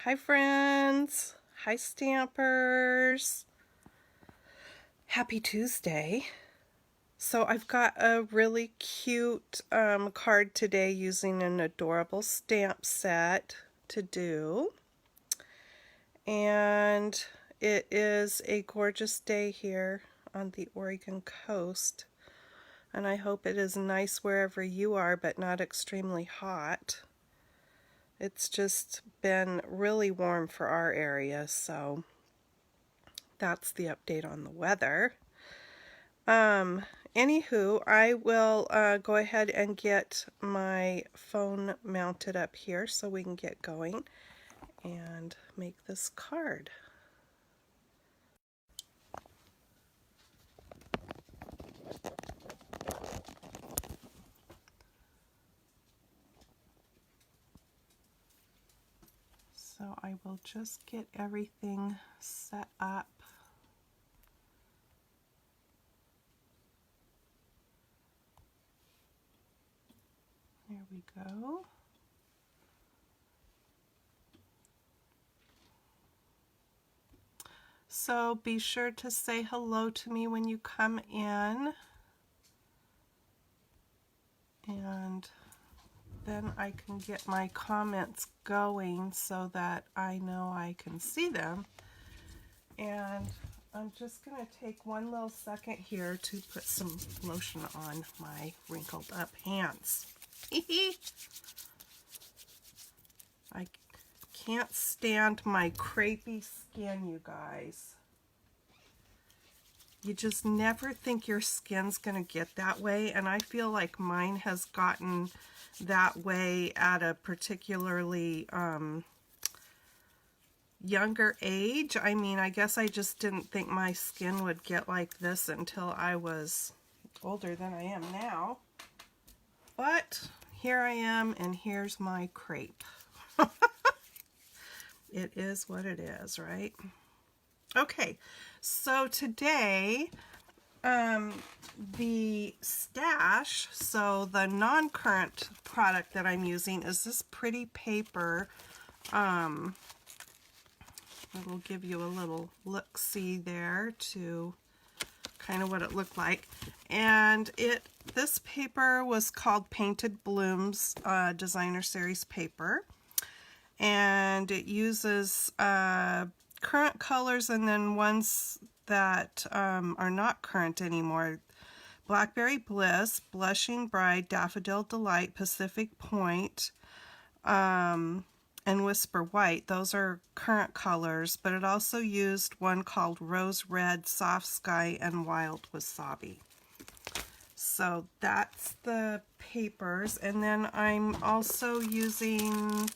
Hi friends, hi stampers, happy Tuesday. So I've got a really cute card today using an adorable stamp set to do. And it is a gorgeous day here on the Oregon coast. And I hope it is nice wherever you are, but not extremely hot. It's just been really warm for our area, so that's the update on the weather. Anywho, I will go ahead and get my phone mounted up here so we can get going and make this card. So I will just get everything set up. There we go. So be sure to say hello to me when you come in, and then I can get my comments going so that I know I can see them. And I'm just going to take one little second here to put some lotion on my wrinkled up hands. I can't stand my crepey skin, you guys. You just never think your skin's going to get that way, and I feel like mine has gotten that way at a particularly younger age. I mean, I guess I just didn't think my skin would get like this until I was older than I am now. But here I am, and here's my crepe. It is what it is, right? Okay, so today, the stash, so the non-current product that I'm using is this pretty paper. It'll give you a little look-see there to kind of what it looked like. And this paper was called Painted Blooms Designer Series paper. And it uses current colors and then ones that are not current anymore. Blackberry Bliss, Blushing Bride, Daffodil Delight, Pacific Point, and Whisper White. Those are current colors, but it also used one called Rose Red, Soft Sky, and Wild Wasabi. So that's the papers. And then I'm also using,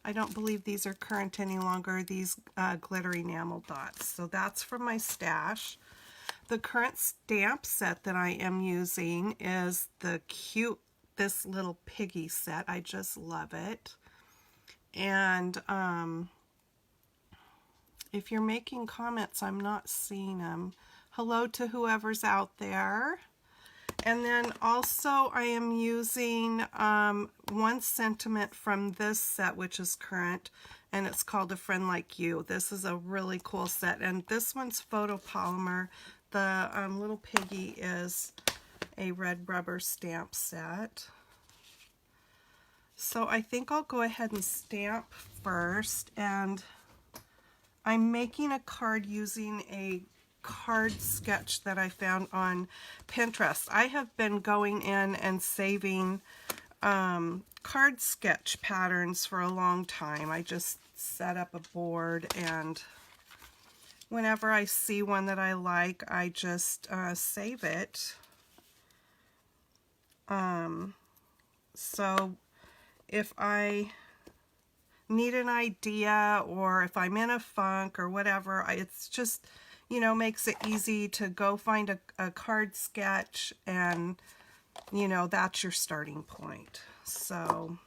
I don't believe these are current any longer, these glitter enamel dots. So that's from my stash. The current stamp set that I am using is this little Piggy set. I just love it. And if you're making comments, I'm not seeing them. Hello to whoever's out there. And then also I am using one sentiment from this set, which is current, and it's called A Friend Like You. This is a really cool set, and this one's photopolymer. The little Piggy is a red rubber stamp set. So I think I'll go ahead and stamp first, and I'm making a card using a card sketch that I found on Pinterest. I have been going in and saving card sketch patterns for a long time. I just set up a board, and whenever I see one that I like, I just save it. So if I need an idea, or if I'm in a funk or whatever, it's just, you know, makes it easy to go find a card sketch, and, you know, that's your starting point. So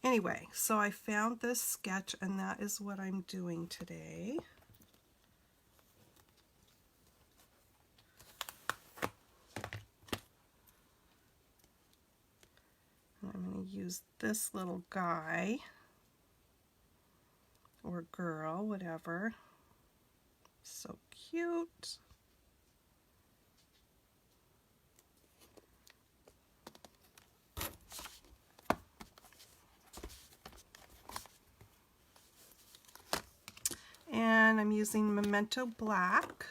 anyway, so I found this sketch, and that is what I'm doing today. I'm going to use this little guy. or girl, whatever. So cute. And I'm using Memento Black.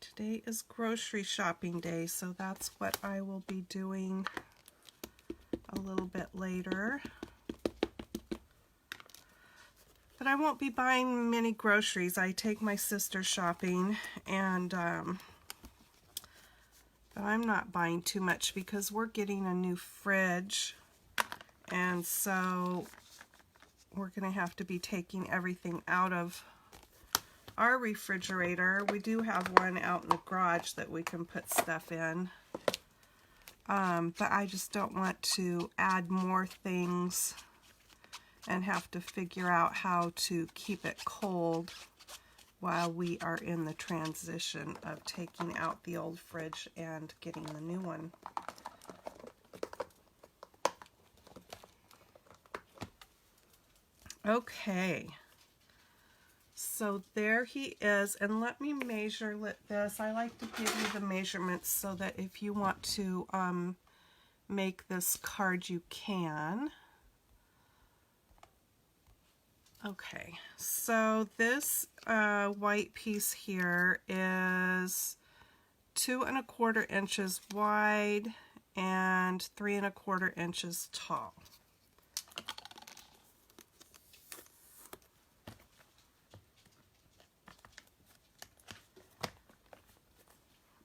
Today is grocery shopping day, so that's what I will be doing a little bit later. But I won't be buying many groceries. I take my sister shopping, and but I'm not buying too much because we're getting a new fridge, and so we're going to have to be taking everything out of our refrigerator. We do have one out in the garage that we can put stuff in, but I just don't want to add more things and have to figure out how to keep it cold while we are in the transition of taking out the old fridge and getting the new one. Okay, so there he is, and let me measure this. I like to give you the measurements so that if you want to make this card, you can. Okay, so this white piece here is 2 1/4 inches wide and 3 1/4 inches tall.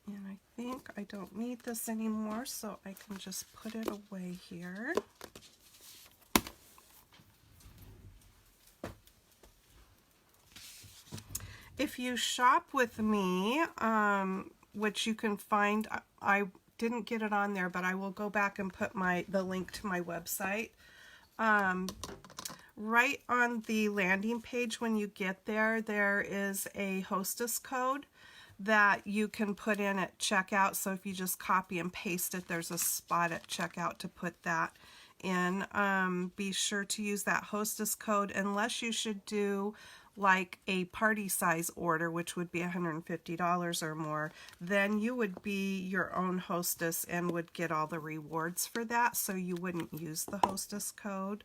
And I think I don't need this anymore, so I can just put it away here. If you shop with me, which you can find, I didn't get it on there, but I will go back and put the link to my website. Right on the landing page when you get there, there is a hostess code that you can put in at checkout. So if you just copy and paste it, there's a spot at checkout to put that in. Be sure to use that hostess code, unless you should do like a party size order, which would be $150 or more. Then you would be your own hostess and would get all the rewards for that, so you wouldn't use the hostess code.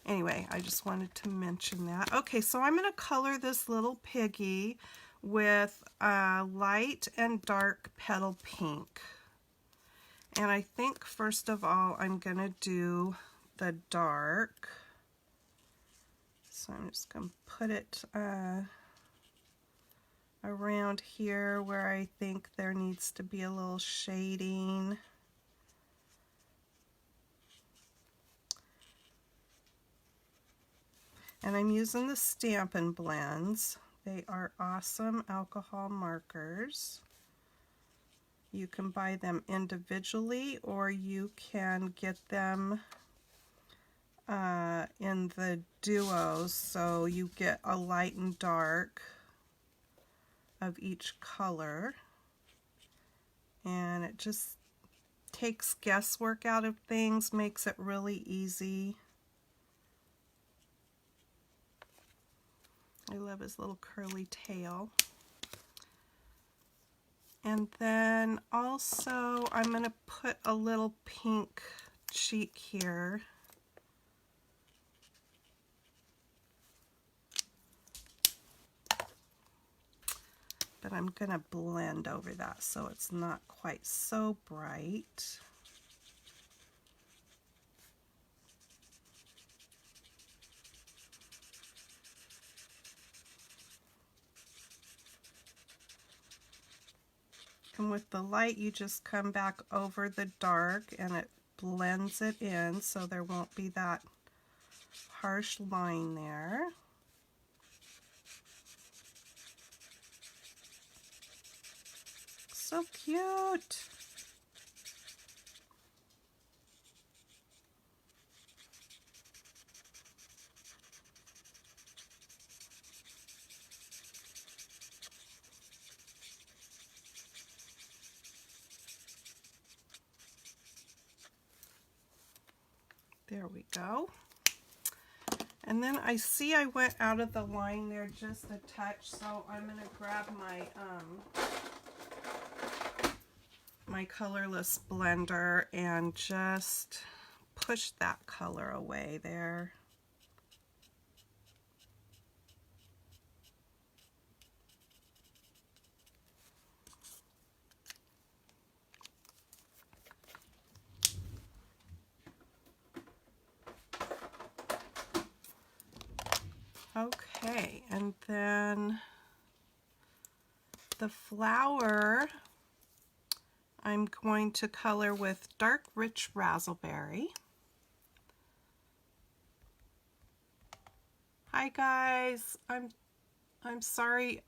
Anyway, I just wanted to mention that. Okay, so I'm going to color this little piggy with light and dark petal pink. And I think first of all I'm going to do the dark. So I'm just going to put it around here where I think there needs to be a little shading. And I'm using the Stampin' Blends. They are awesome alcohol markers. You can buy them individually, or you can get them in the duos, so you get a light and dark of each color, and it just takes guesswork out of things, makes it really easy. I love his little curly tail. And then also I'm going to put a little pink cheek here. But I'm going to blend over that so it's not quite so bright. And with the light, you just come back over the dark and it blends it in so there won't be that harsh line there. So cute. There we go. And then I see I went out of the line there just a touch, so I'm going to grab my colorless blender and just push that color away there. Okay, and then the flower I'm going to color with dark rich raspberry. Hi guys, I'm sorry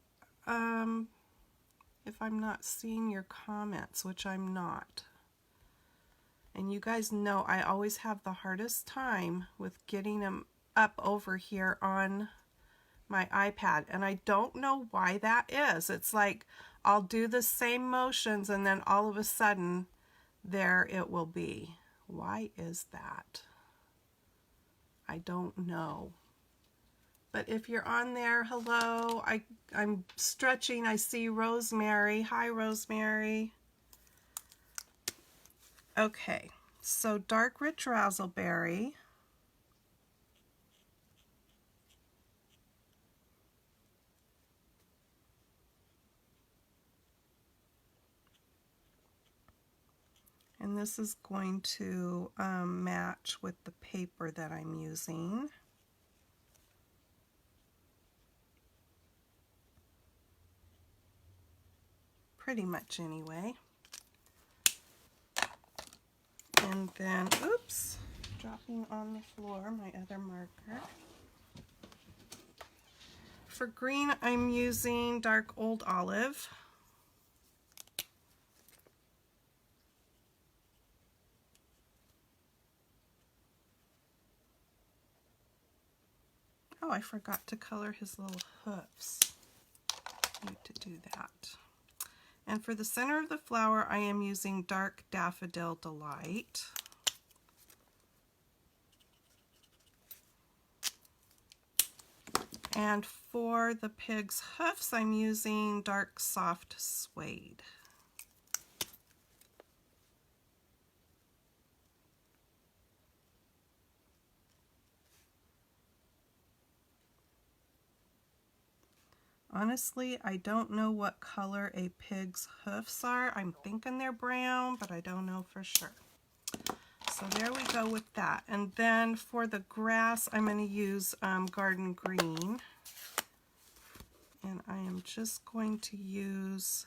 if I'm not seeing your comments, which I'm not. And you guys know I always have the hardest time with getting them up over here on my iPad, and I don't know why that is. It's like I'll do the same motions and then all of a sudden there it will be. Why is that? I don't know. But if you're on there, hello. I'm stretching. I see Rosemary. Hi, Rosemary. Okay, so dark rich raspberry. And this is going to match with the paper that I'm using. Pretty much anyway. And then, oops, dropping on the floor my other marker. For green, I'm using dark old olive. Oh, I forgot to color his little hoofs. Need to do that. And for the center of the flower, I am using dark Daffodil Delight. And for the pig's hoofs, I'm using dark soft suede. Honestly, I don't know what color a pig's hoofs are. I'm thinking they're brown, but I don't know for sure. So there we go with that. And then for the grass, I'm going to use Garden Green. And I am just going to use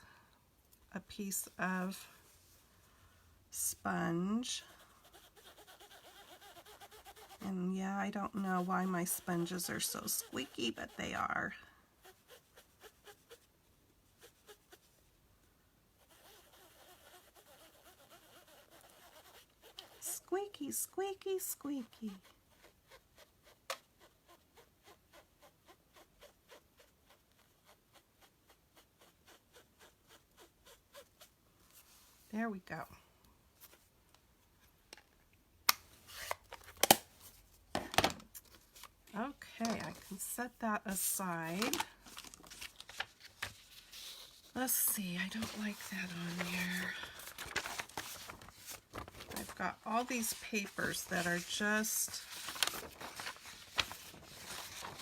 a piece of sponge. And yeah, I don't know why my sponges are so squeaky, but they are. Squeaky, squeaky, squeaky. There we go. Okay, I can set that aside. Let's see, I don't like that on here. I've got all these papers that are just,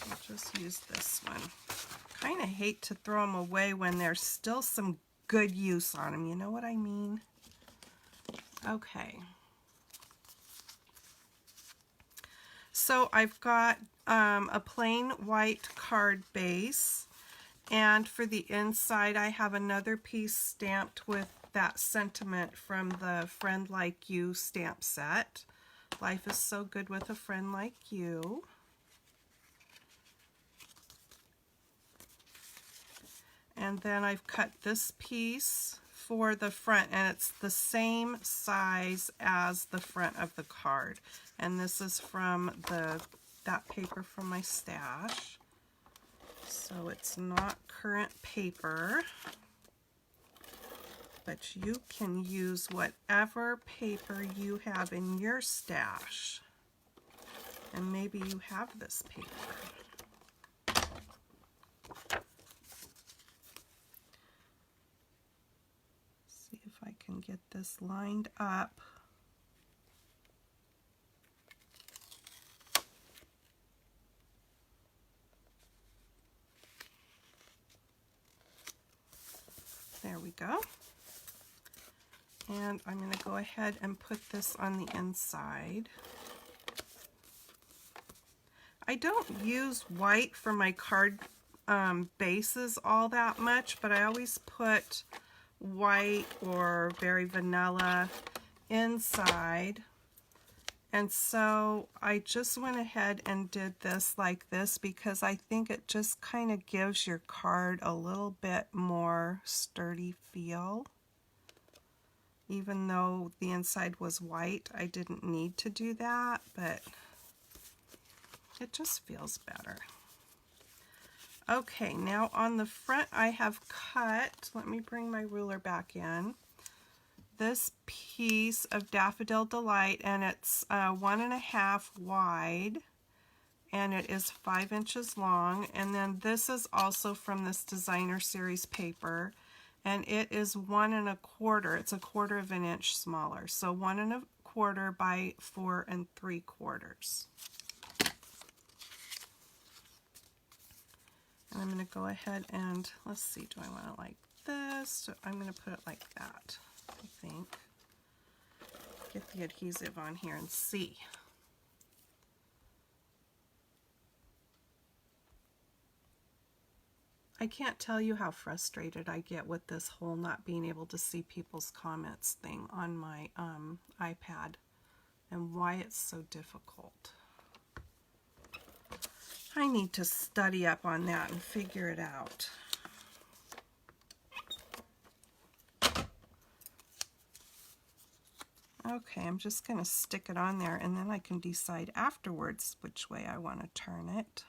I'll just use this one. Kind of hate to throw them away when there's still some good use on them, you know what I mean? Okay. So I've got a plain white card base, and for the inside I have another piece stamped with that sentiment from the Friend Like You stamp set. Life is so good with a friend like you. And then I've cut this piece for the front, and it's the same size as the front of the card. And this is from that paper from my stash. So it's not current paper, but you can use whatever paper you have in your stash. And maybe you have this paper. See if I can get this lined up. There we go. And I'm going to go ahead and put this on the inside. I don't use white for my card bases all that much, but I always put white or very vanilla inside. And so I just went ahead and did this like this because I think it just kind of gives your card a little bit more sturdy feel. Even though the inside was white, I didn't need to do that, but it just feels better. Okay, now on the front I have cut, let me bring my ruler back in, this piece of Daffodil Delight, and it's 1.5 wide, and it is 5 inches long. And then this is also from this designer series paper, and it is 1 1/4. It's 1/4 of an inch smaller, so 1 1/4 by 4 3/4. And I'm going to go ahead and, let's see, do I want it like this? So I'm going to put it like that, I think. Get the adhesive on here and see. I can't tell you how frustrated I get with this whole not being able to see people's comments thing on my iPad, and why it's so difficult. I need to study up on that and figure it out. Okay, I'm just going to stick it on there, and then I can decide afterwards which way I want to turn it.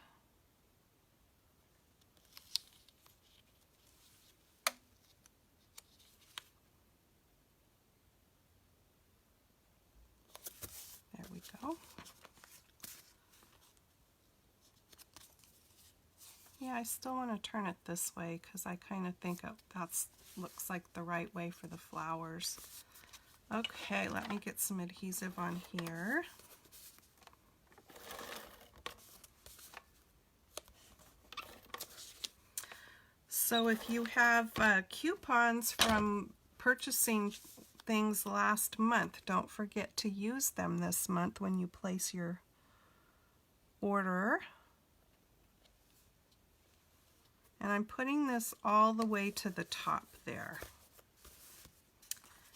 There we go. Yeah, I still want to turn it this way because I kind of think that looks like the right way for the flowers. Okay, let me get some adhesive on here. So if you have coupons from purchasing things last month, don't forget to use them this month when you place your order. And I'm putting this all the way to the top there.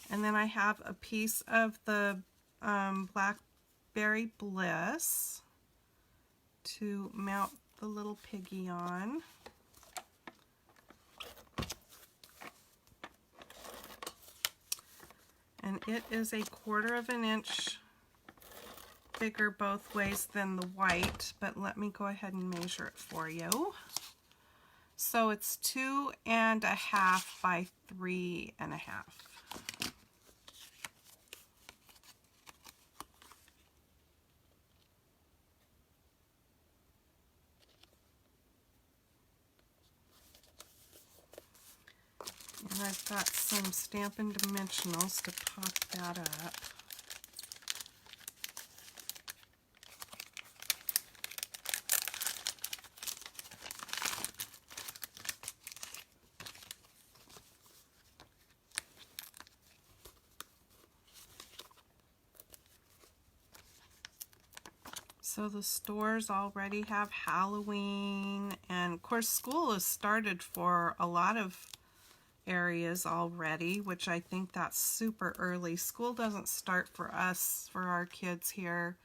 And then I have a piece of the Blackberry Bliss to mount the little piggy on. And it is 1/4 of an inch bigger both ways than the white, but let me go ahead and measure it for you. So it's 2.5 by 3.5. And I've got some Stampin' Dimensionals to pop that up. So the stores already have Halloween, and of course school has started for a lot of areas already, which I think that's super early. School doesn't start for us, for our kids here,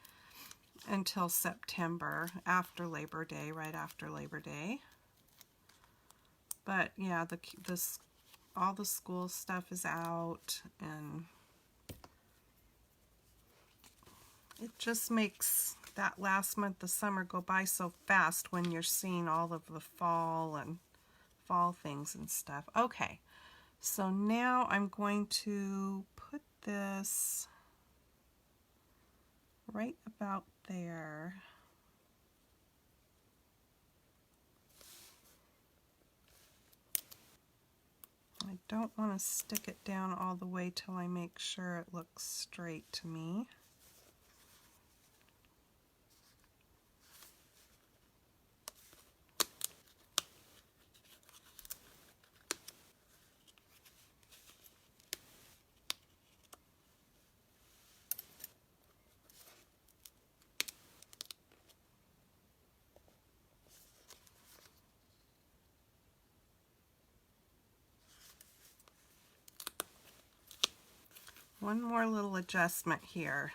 until September, after Labor Day, right after Labor Day. But yeah, all the school stuff is out, and it just makes that last month of summer go by so fast when you're seeing all of the fall things and stuff. Okay, so now I'm going to put this right about there. I don't want to stick it down all the way till I make sure it looks straight to me. One more little adjustment here.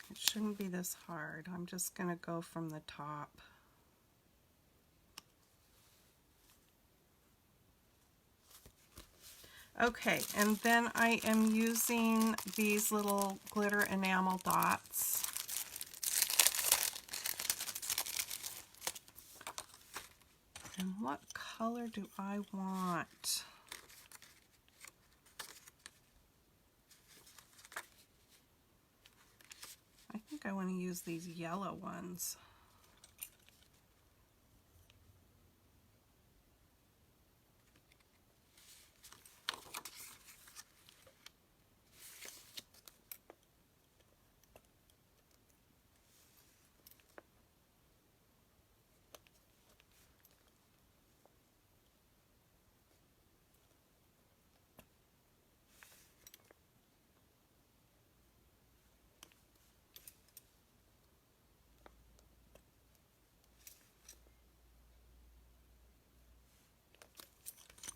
It shouldn't be this hard. I'm just going to go from the top. Okay, and then I am using these little glitter enamel dots. And what color do I want? I think I want to use these yellow ones.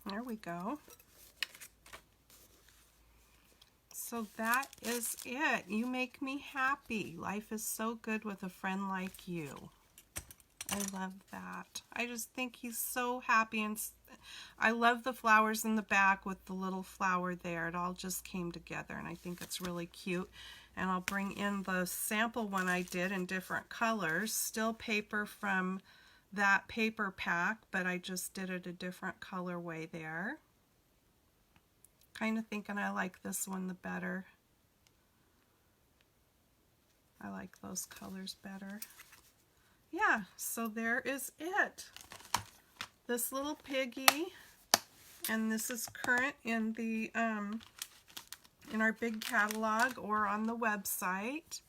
There we go. So that is it. You make me happy. Life is so good with a friend like you. I love that. I just think he's so happy, and I love the flowers in the back with the little flower there. It all just came together, and I think it's really cute. And I'll bring in the sample one I did in different colors. Still paper from that paper pack, but I just did it a different colorway there. Kind of thinking I like this one the better. I like those colors better. Yeah, so there is it. This little piggy, and this is current in the in our big catalog or on the website.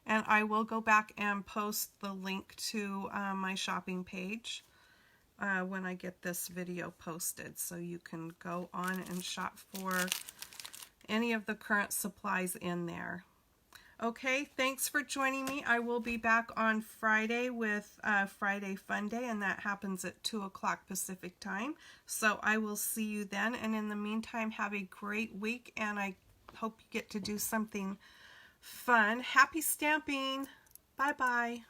And I will go back and post the link to my shopping page when I get this video posted, so you can go on and shop for any of the current supplies in there. Okay, thanks for joining me. I will be back on Friday with Friday Fun Day, and that happens at 2 o'clock Pacific time. So I will see you then, and in the meantime, have a great week, and I hope you get to do something fun. Happy stamping! Bye-bye.